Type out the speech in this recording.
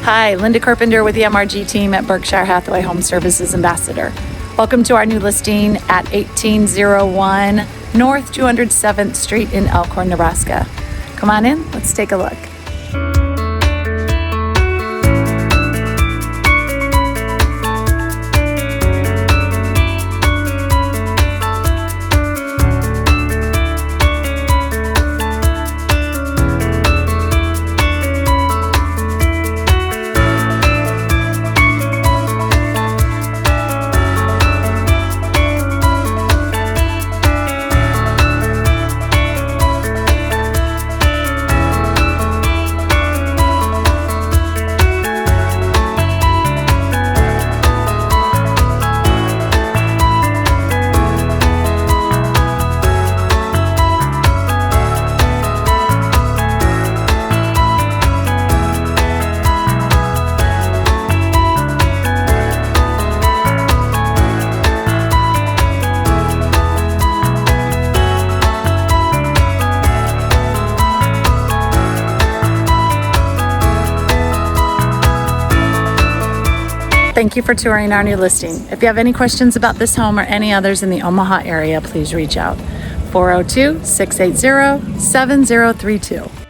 Hi, Linda Carpenter with the MRG team at Berkshire Hathaway Home Services Ambassador. Welcome to our new listing at 1801 North 207th Street in Elkhorn, Nebraska. Come on in, let's take a look. Thank you for touring our new listing. If you have any questions about this home or any others in the Omaha area, please reach out. 402-680-7032.